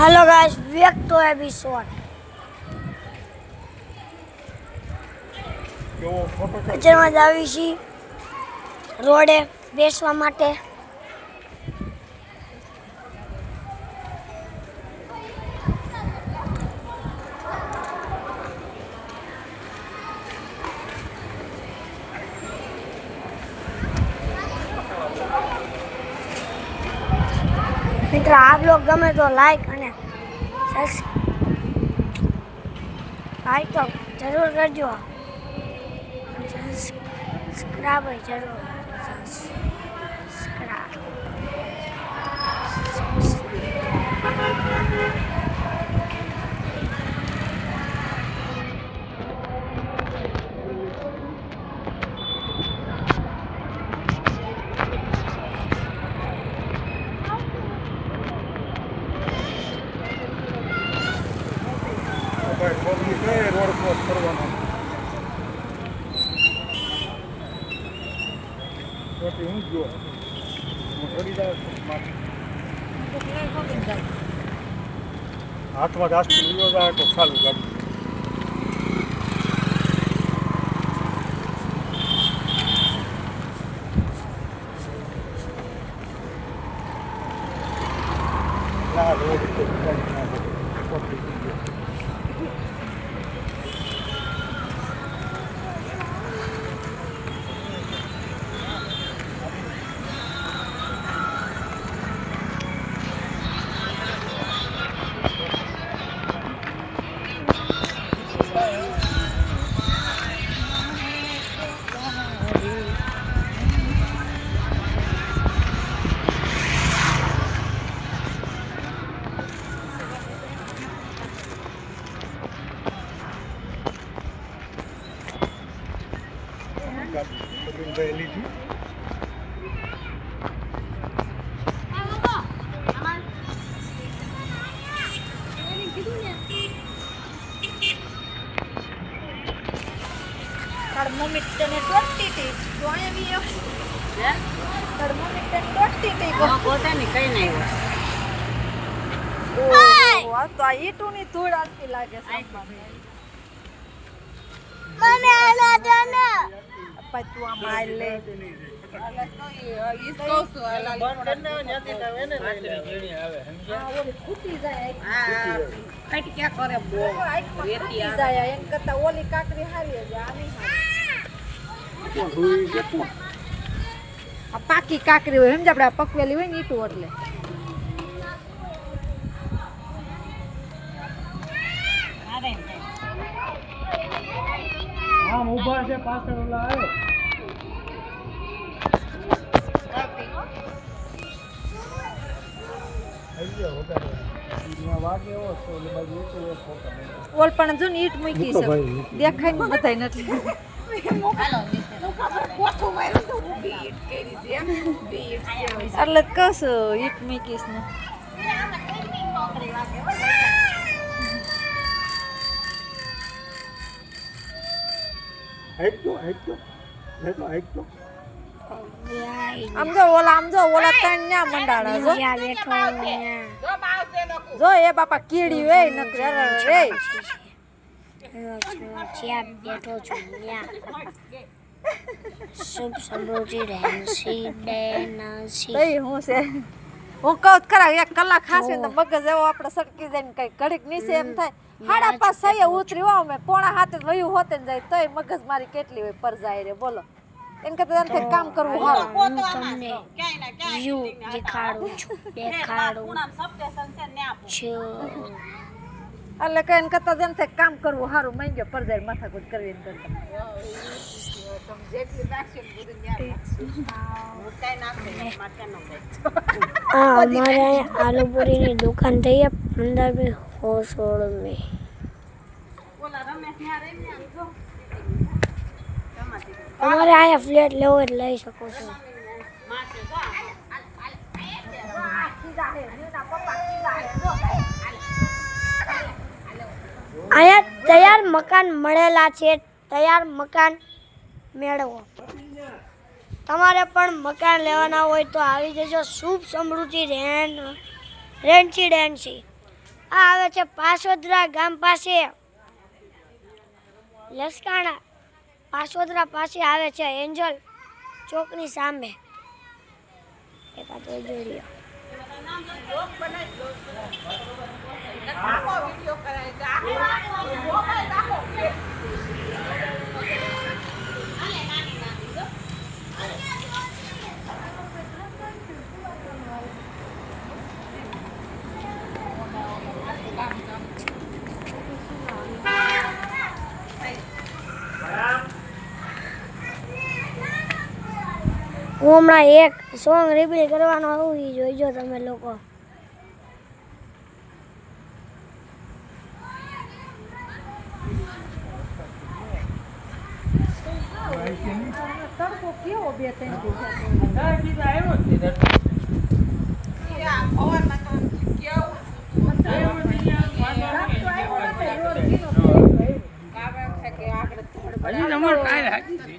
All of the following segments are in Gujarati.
हेलो गाइस, वेक तो एपिसोड અત્યારમાં જ આવી છી રોડે બેસવા માટે. મિત્રો આ બ્લોગ ગમે તો લાઈક અને લાઈક તો જરૂર કરજો, સબસ્ક્રાઇબ જરૂર સબસ્ક્રાઇબ. रोड क्रॉस करवाना तो હું જો મોટરી જાય હાથમાં રાસ્તો લીધો જાય તો ચાલુ ગાડી ના રોડ તો ગાડી ના લીધી थर्मोमीटर ने टोटी थी तो आया भी है थर्मोमीटर टोटी थी को પોતા ની કઈ નહીં ओ आ तो ईटू ની ધૂળ આવતી લાગે છે મને આલા દને પછી તું આ માર લે इसको वाला बंद करने जाती तवे ने ले આવે આ ઓલી ફૂટી જાય હા કઈ ક્યાં કરે બો ફૂટી જાય એમ કરતા ઓલી કાકરી હારી છે આ નહીં હારી આ પાકી કાકરી હોય સમજ આપણે પકવેલી હોય ને ઈટુ એટલે આમ ઊભા છે પાછળ ઓલા આવે ઓલ પણ જો ને ઈટ મૂકી છે દેખાય ને બધાય નથી એટલે જ કહું છું ઈટ મૂકીશ ને આમ જો ઓલા ત્રણ ન્યા મંડાણા જો જ્યાં બેઠો ત્યાં જો માવસે નકુ જો એ બાપા કીડી વે નકરે રે જ્યાં બેઠો છું ત્યાં શુભ સમૃદ્ધિ રહેશી ડેનસી. તઈ હું છે હું કહું ખરા એક કલાક ખાસી તો મગજ એવો આપણે સટકી જાય ને કઈ ઘડીક નીચે એમ થાય 5:30 સહી ઉતરી હો અમે 6:30 વયું હોતે ને જાય તોય મગજ મારી કેટલી હોય પર જાય રે બોલો એમ કે તને કામ કરવું હારું હું તમને વ્યૂ દેખાડું છું એટલે કઈ કરતા જેમ થાય કામ કરવું સારું માંગ્યો પર જાય માથાકૂટ કરવી ને કરતા हमारे आलू पूरी की दुकान थी है 15 हो 16 में. हमारे आया फ्लेट ले लई सको છો. आया तैयार मकान મળેલા છે. તૈયાર મકાન મેળવો. તમારે પણ મકાન લેવાના હોય તો આવી જજો શુભ સમૃદ્ધિ રેન્સી આ આવે છે પાસોદરા ગામ પાસે લસકાણા પાસોદરા પાસે આવે છે એન્જલ ચોકની સામે એકાદ જોઈ લ્યો. હું હમણાં એક સોંગ રિવીલ કરવાનો આવું ઈ જોઈજો તમે લોકો. તડકો કેવો બે ત્રણ હજી અમારે કાંઈ હાકી છે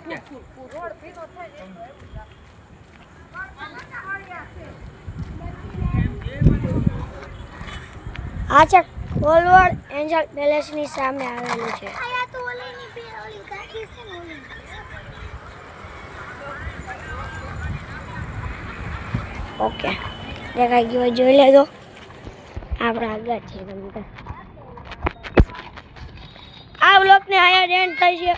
આ છે કોલવડ એન્જલ પેલેસની સામે આવેલું છે. ઓકે દેખાઈ ગયો જોઈ લેજો. આપણે આગળ છે રમતા. આ બ્લોકને અહીંયા એન્ડ થાય છે.